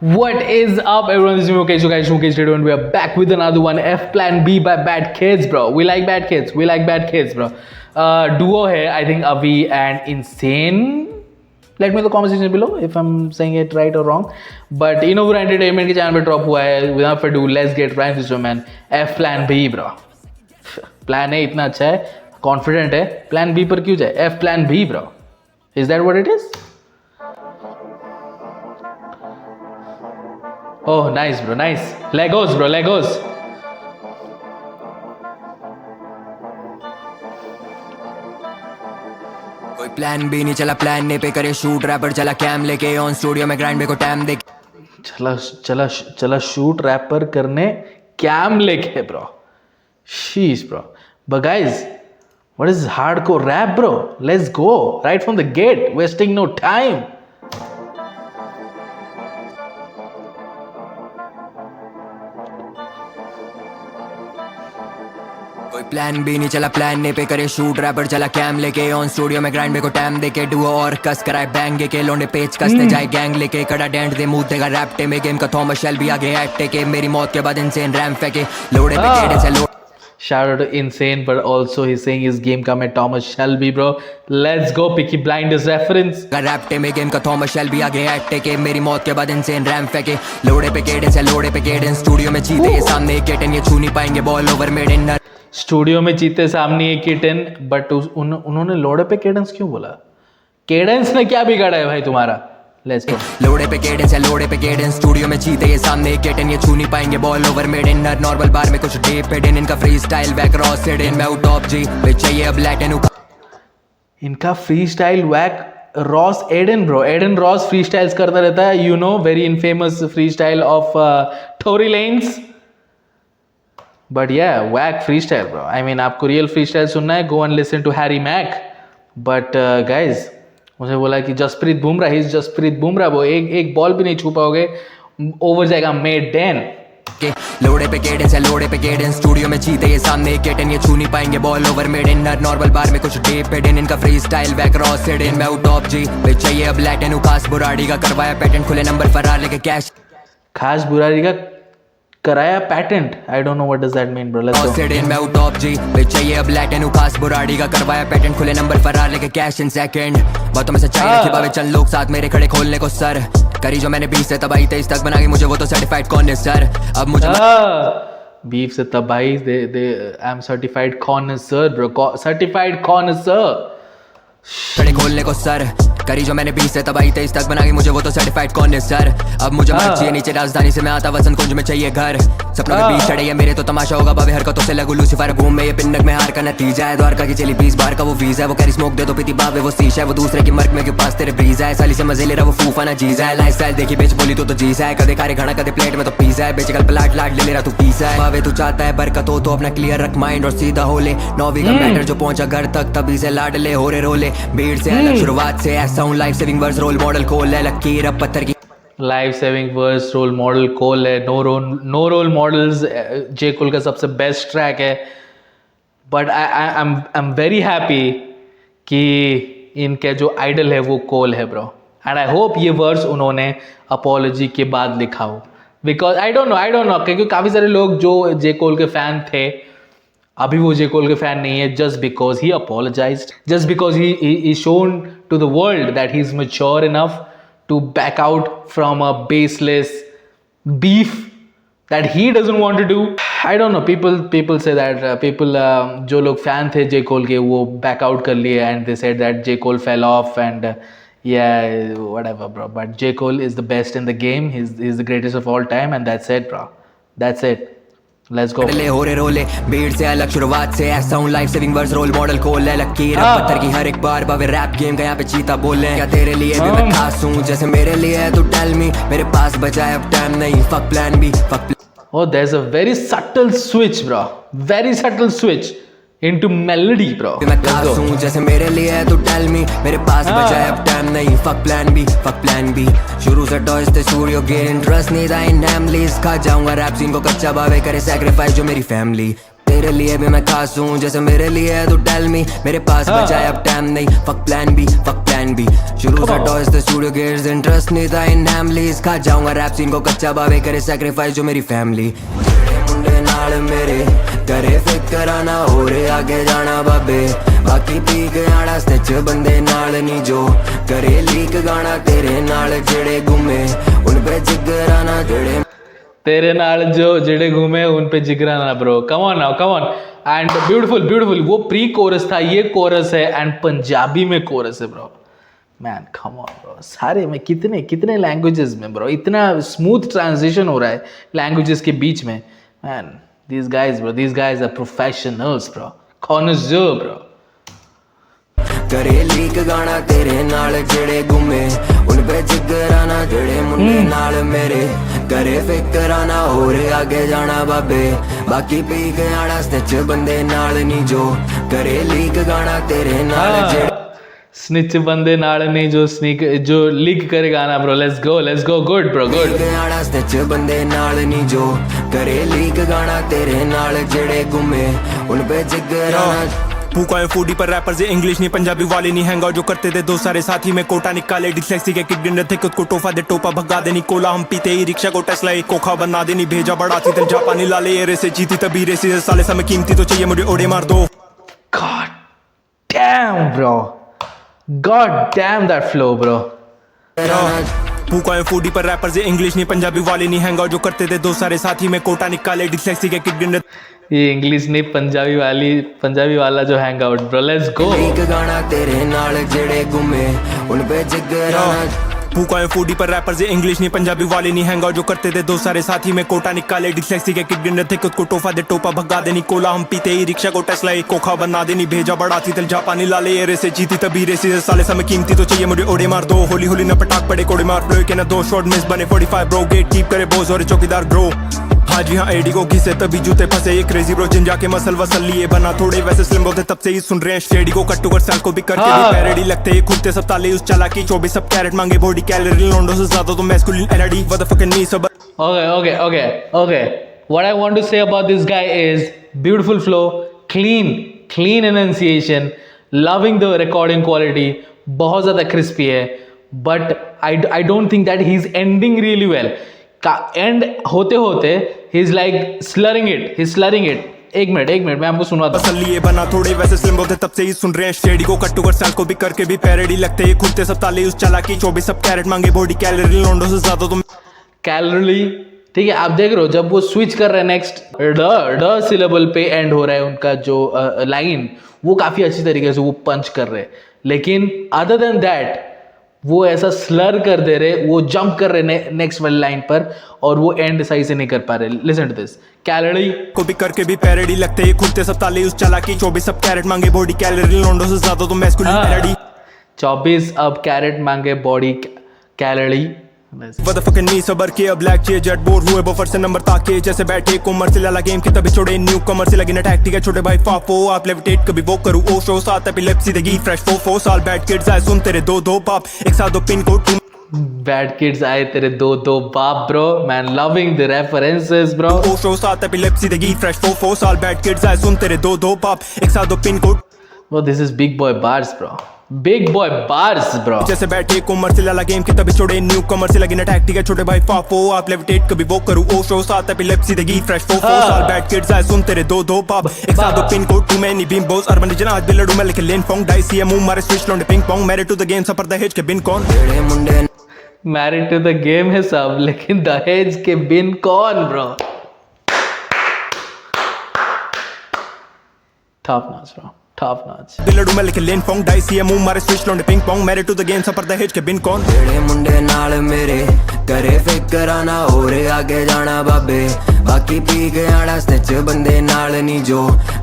What is up, everyone? This is Mukesh. Guys, Mukesh Radio, and we are back with another one. F Plan B by Bad Kids, bro. We like Bad Kids. We like Bad Kids, bro. Duo hai, I think Avi and Insane. Let me know the comment section below if I'm saying it right or wrong. But Innover Entertainment के channel पे drop हुआ है. Without further ado, let's get right into it, man. F Plan B, bro. Plan A इतना अच्छा है, confident है. Plan B पर क्यों जाए? F Plan B, bro. Is that what it is? Oh, nice, bro. Nice. Legos, bro. Legos. कोई plan भी नहीं चला, प्लान ए पे करे शूट, रैपर चला कैम लेके ऑन स्टूडियो में ग्राइंड को टाइम दे चला शूट रैपर करने कैम लेके, bro. Sheesh, bro. But guys, what is hardcore rap, bro? Let's go right from the gate, wasting no time. कोई प्लान भी नहीं चला, प्लान ए पे करे शूट, रैपर चला कैम लेके ऑन स्टूडियो में ग्राइंड को टाइम देके डुओ और कस कराए बैंग के लोंडे पेच कसते जाए गैंग लेके कड़ा डेंट दे मुंह देगा रैप टे में गेम का थॉमस शेल्बी आगे एक्ट के मेरी मौत के बाद इनसेन रैम फेंके लोड़े पे केड़े से load. Shout out to Insane, but also he's saying his game का में Thomas Shelby, bro. Let's go, Peaky Blinders reference. Rap टे में गेम का थॉमस शेल्बी आगे एक्ट के मेरी मौत के बाद इनसेन रैम फेंके लोड़े पे केड़े से लोड़े पे केड़े स्टूडियो में चीते ये सामने एक केटन ये छू नहीं पाएंगे ball over made in studio में चीते सामने एक किटन, बट उन्होंने लोड़े पे केडेंस क्यों बोला? केडेंस ने क्या बिगाड़ा है भाई तुम्हारा? Let's go. लोड़े पे केडेंस है लोड़े पे केडेंस स्टूडियो में चीते ये सामने एक केटन ये छू नहीं पाएंगे ball over made in normal bar में कुछ डीप हिडन इनका फ्री स्टाइल वैक रॉ सेड इन मैं टॉप जी वे चाहिए अब लैटिन इनका freestyle wack Ross Adin, bro. Adin Ross freestyles करता रहता है, you know, very infamous freestyle of Tory Lanez. But yeah wack freestyle, bro. I mean, आपको रियल फ्री स्टाइल सुनना है, go and listen to Harry Mac. But guys, मुझे बोला कि Jasprit Bumrah, he is Jasprit Bumrah, वो एक बॉल भी नहीं छू पाओगे, ओवर जाएगा मेड डेन. लोड़े पे केडेंस है लोड़े पे केडेंस स्टूडियो में चीते ये सामने एक केटन ये छू नहीं पाएंगे ball over made in normal bar में कुछ डीप हिडन इनका फ्री स्टाइल वैक रॉ सेड इन मैं टॉप जी वे चाहिए अब लैटिन खास बुराड़ी का करवाया पेटेंट खुले नंबर फरार लेके कैश खास बुराड़ी का कराया patent. I don't know what does that mean, bro. Let's go. Said इन मैं टॉप जी वे चाहिए अब लैटिन खास बुराड़ी का करवाया पेटेंट खुले नंबर फरार लेके कैश इन सेकंड बातों में सच्चाई रखी बावे चंद लोग साथ मेरे खड़े खोलने को सर करी जो मैंने 20 से तबाही 23 तक बना के मुझे वो तो सर्टिफाइड कौन है सर अब मुझे बीफ से तबाही दे I am certified corner, bro. Certified corner खड़े खोलने को सर करी जो मैंने 20 से तबाही 23 तक बना के मुझे वो तो सर्टिफाइड कौन है सर अब मुझे मर्जी चाहिए नीचे राजधानी से मैं आता वसन कुंज में चाहिए घर सपनों के बीच चढ़े ये मेरे तो तमाशा होगा बाबे हरकतों से लगू लूसीफर घूम में ये पिन्नक में हार का नतीजा है द्वारका की चली 20 बार का वो वीजा है वो कैरी स्मोक दे दो पीती बाबे वो शीशा है वो दूसरे की मर्क में के पास तेरे ब्रीजा है साली से मजे ले रहा वो फूफा ना जीजा है लाइफस्टाइल देखी बेच बोली तो जीजा है कदे खारे खाना कदे प्लेट में तो पिज़्ज़ा है बेचकल प्लाट लाट ले रहा तू पिज़्ज़ा है बाबे तू चाहता है बरकत हो तो अपना क्लियर रख माइंड और सीधा हो ले नौवीं का मैटर जो पहुंचा घर तक तभी से लाडले हो रे रोले भीड़ से अलग शुरुआत से ऐसा हूं life saving verse role model खोल है लकीर अब पत्थर की life saving verse role model Cole है. No role models J Cole का सबसे बेस्ट ट्रैक है. But I am very happy कि इनके जो आइडल है वो कोल है, ब्रो. एंड आई होप ये वर्स उन्होंने अपॉलॉजी के बाद लिखा हो, बिकॉज आई डोंट नो क्योंकि काफ़ी सारे लोग जो जे कोल के फैन थे अभी वो जे कोल के फैन नहीं है just because he apologized, just because he shown to the world that he's mature enough to back out from a baseless beef that he doesn't want to do. I don't know, people say that people जो लोग fan थे जे कोल के वो back out कर लिए and they said that J Cole fell off and yeah whatever, bro. But J Cole is the best in the game. He's the greatest of all time and that's it, bro. That's it. Let's go. ले हो रे रोले भीड़ से अलग शुरुआत से ऐसा हूं life saving verse role model खोल है लकीर पत्थर की हर एक बार बावे रैप गेम का यहाँ पे चीता बोले क्या तेरे लिए भी मैं खास हूं जैसे मेरे लिए है तू टेल मी मेरे पास बचा है अब टाइम नहीं fuck plan B fuck. Oh, there's a very subtle switch, bro. Very subtle switch into melody, bro. मैं खास हूँ जैसे मेरे लिए है तू टेल मी मेरे पास बचा है अब टाइम नहीं फक प्लान बी शुरू से टॉयज थे स्टूडियो गेट इंटरेस्ट नहीं था इन फैमिलीज खा जाऊंगा रैप सीन को कच्चा बावे करे सैक्रिफाइस जो मेरी फैमिली तेरे लिए भी मैं खास हूँ जैसे मेरे लिए है, तू टेल मी मेरे पास बचा है अब टाइम नहीं, फक प्लान बी शुरू से toys the studio gets interest नहीं था इन फैमिलीज खा जाऊंगा रैप सीन को कच्चा बावे करे सैक्रिफाइस जो मेरी फैमिली मुंडे नाल मेरे करे फिकर ना हो रे आगे जाना बाबे बाकी पी गया स्टिच बंदे नाल नहीं जो करे लीक गाना तेरे नाल जेड़े घूमे उन पे जिगरा ना जेड़े तेरे नाल जो जेड़े घूमे उन पे जिगरा ना bro come on now come on and beautiful वो प्री कोरस था ये कोरस है एंड पंजाबी में कोरस है bro man come on bro सारे में कितने लैंग्वेजेस में ब्रो इतना स्मूथ ट्रांजिशन हो रहा है लैंग्वेजेस के बीच में man these guys are professionals bro connoisseur bro करे लीक गाना तेरे नाल जेड़े घूमे उन पे जिगरा ना जेड़े मुंडे नाल मेरे करे फिकर ना हो रे आगे जाना बाबे बाकी पी गया स्टिच बंदे नाल नहीं जो करे लीक गाना तेरे नाल जेड़े स्निच बंदे नाल नहीं जो लीक करे गाना bro let's go good bro good गया स्टिच बंदे नाल नहीं जो करे लीक गाना तेरे नाल जेड़े घूमे उन पे जिगरा ना भूखा है फूडी पर रैपर से इंग्लिश नहीं पंजाबी वाले नहीं हैंगा जो करते थे दो सारे साथी में कोटा निकाले डिस्लेक्सी के किक डिनर थे खुद को टोफा दे टोपा भगा देनी कोला हम पीते ही रिक्शा को टेस्ला कोखा बना देनी भेजा बढ़ाती दिल जापानी लाले एरे से जीती तभी रेसी साले समय कीमती तो चाहिए मुझे ओड़े मार दो God damn that flow bro भूखा है फूडी पर रैपर से इंग्लिश नहीं पंजाबी वाले नहीं हैंगा जो करते थे दो सारे साथी में कोटा निकाले डिस्लेक्सी के किक डिनर ये इंग्लिश नहीं पंजाबी वाला जो hang out bro let's go गाना तेरे नाल जेड़े घूमे उन पे जिगरा भूखा है फूडी पर रैपर से इंग्लिश नहीं पंजाबी वाले नहीं हैंगा जो करते थे दो सारे साथी में कोटा निकाले डिस्लेक्सी के किक डिनर थे खुद को टोफा दे टोपा भगा देनी कोला हम पीते ही रिक्शा को टेस्ला कोखा बना देनी भेजा बढ़ाती दिल जापानी लाले एरे से जीती तभी रेसी साले समय कीमती तो चाहिए मुझे ओड़े मार दो होली होली न पटाख पड़े कोड़े मार फ्लो के ना दो शॉट मिस बने 45 ब्रो गेट कीप करे बोझ और चौकीदार ग्रो हाँ जी हाँ एडी को घिसे तभी जूते फंसे ये क्रेजी ब्रो जिम जाके मसल वसल लिए बना थोड़े वैसे स्लिम होते तब से ही सुन रहे हैं शेडी को कट्टू कर साल को भी करके भी पैरेडी लगते हैं खुदते सब ताले उस चला की 24 सब कैरेट मांगे बॉडी कैलोरी लोंडो से ज्यादा तो masculine energy what the fucking नी सब Okay. What I want to say about this guy is beautiful flow, clean enunciation, loving the recording quality, बहुत ज़्यादा crispy है, but I don't think that he's ending really well. का end होते he's like slurring it. एक minute मैं आपको सुनवाता हूँ. फसल लिए बना थोड़े वैसे स्लिम होते तब से ही सुन रहे हैं शेडी को कट्टू कर साल को भी करके भी पैरेडी लगते हैं खुदते सब ताले उस चला की 24 सब कैरेट मांगे बॉडी कैलोरी लोंडो से ज्यादा तो कैलोरी ठीक है आप देख रहे हो जब वो स्विच कर रहे हैं नेक्स्ट ड सिलेबल पे एंड हो रहा है उनका जो लाइन वो काफी अच्छी तरीके से वो पंच कर रहे हैं लेकिन अदर देन दैट वो ऐसा स्लर कर दे रहे वो जंप कर रहे नेक्स्ट वाली लाइन पर और वो एंड सही से नहीं कर पा रहे लिसन टू दिस कैलोरी को भी करके भी पैरेडी लगते हैं खुदते सब ताले उस चला की 24 सब कैरेट मांगे बॉडी कैलोरी लोंडो से ज्यादा तो मैस्कुलिन एनर्जी 24 अब कैरेट मांगे body calorie What the fucking me सबर के अब ब्लैक चे जेट बोर हुए बफर से नंबर ताके जैसे बैठे कोमर से लाला गेम के तभी छोड़े न्यू कमर से लगी ना टैक्टिक है छोटे भाई फाफो आप लेविटेट कभी वो करूँ ओ शो साथ एपिलेप्सी देगी फ्रेश 4 साल बैड किड्स आए सुन तेरे दो बाप एक साथ दो पिन कोड बैड किड्स आए तेरे दो बाप bro man loving the references bro oh show साथ एपिलेप्सी देगी फ्रेश 4 साल बैड किड्स आए सुन तेरे दो बाप एक साथ दो पिन कोड वो this is big boy bars bro big boy bars bro जैसे बैठे कोमर से लाला गेम के तभी छोड़े न्यू कमर से लगी ना टैक्टिक है छोटे भाई फाफो आप लेविटेट कभी वो करूँ ओ शो साथ एपिलेप्सी देगी फ्रेश 4 साल बैड किड्स आए सुन तेरे दो बाप एक साथ दो पिन कोड टू मैनी बीम बोस अर्बन रीजन आज भी लड़ू मैं लेके लेन फोंग डाई सी एम मारे स्विच लौंडे ping pong married to the game सफर दहेज के बिन कौन मैरिड टू द गेम है सब लेकिन दहेज के बिन कौन ब्रो टॉप नॉच दिलड़ू मैं लेके लेन फोंग डाई सी एम मारे स्विच लौंडे ping pong married to the game सफर दहेज के बिन कौन तेरे मुंडे नाल मेरे करे फिकर ना हो रे आगे जाना बाबे बाकी पी गया स्टिच बंदे नाल नहीं जो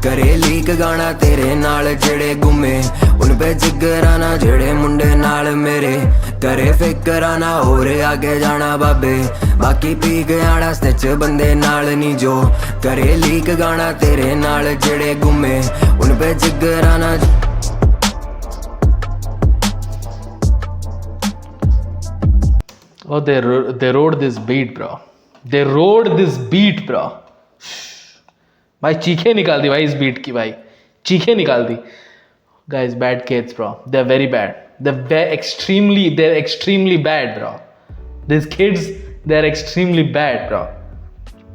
करे लीक गाना तेरे नाल जेड़े घूमे उन पे जिगरा ना जेड़े मुंडे नाल मेरे करे फिकर ना हो रे आगे जाना बाबे बाकी पी गया स्टिच बंदे नाल नहीं जो करे लीक गाना तेरे नाल जेड़े घूमे उन पे जिगरा ना Oh, they rode this beat, bro. भाई चीखें निकाल दी भाई इस बीट की, भाई चीखें निकाल दी. Guys, bad kids, bro. They're very bad. They're extremely bad, bro. These kids, they're extremely bad, bro.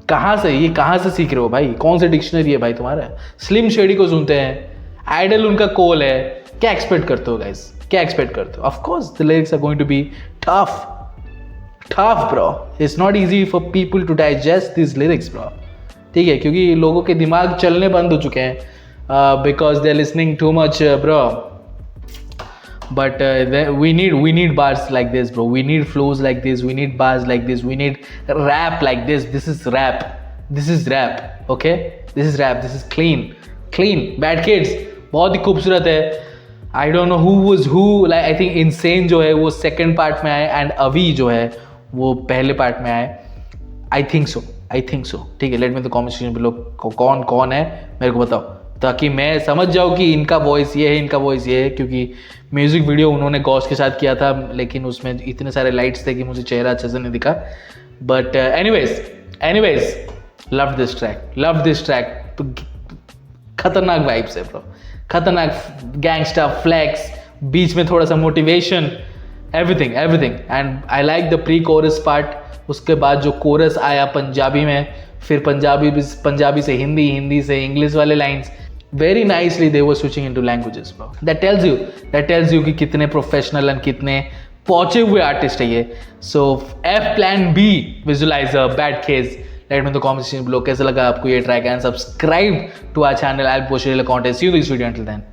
कहाँ से सीख रहे हो भाई? कौन सा डिक्शनरी है भाई तुम्हारा? स्लिम शेडी को सुनते हैं, आइडल उनका कोल है. क्या एक्सपेक्ट करते हो गाइस? क्या एक्सपेक्ट करते हो? Of course the lyrics are going to be tough bro. It's not easy for people to digest this lyrics bro. ठीक है, क्योंकि लोगों के दिमाग चलने बंद हो चुके हैं because they are listening too much bro. But we need bars like this, bro. We need flows like this. We need bars like this. We need rap like this. This is rap. Okay? This is rap. This is clean. Bad Kids बहुत ही खूबसूरत है. I don't know who was who. Like I think Insane जो है वो second part में आए and अभी जो है वो पहले पार्ट में आए. I think so. ठीक है, let me the comment section below कौन है मेरे को बताओ, ताकि मैं समझ जाऊँ कि इनका वॉइस ये है, क्योंकि म्यूज़िक वीडियो उन्होंने गॉस के साथ किया था, लेकिन उसमें इतने सारे लाइट्स थे कि मुझे चेहरा अच्छे से नहीं दिखा. But anyways love this track. खतरनाक वाइब्स है ब्रो, खतरनाक गैंगस्टर फ्लैक्स, बीच में थोड़ा सा motivation, everything. And I like the pre coarse part. उसके बाद जो कोरस आया पंजाबी में, फिर पंजाबी से हिंदी से इंग्लिश वाले lines, very nicely they were switching into languages, bro. That tells you कि कितने प्रोफेशनल एंड कितने पहुंचे हुए आर्टिस्ट है ये. सो F Plan B Visualizer, Bad Kids. Let me know the comment section below कैसा लगा आपको ये track, and subscribe to our channel. I'll post a content. See you in this video. Until then.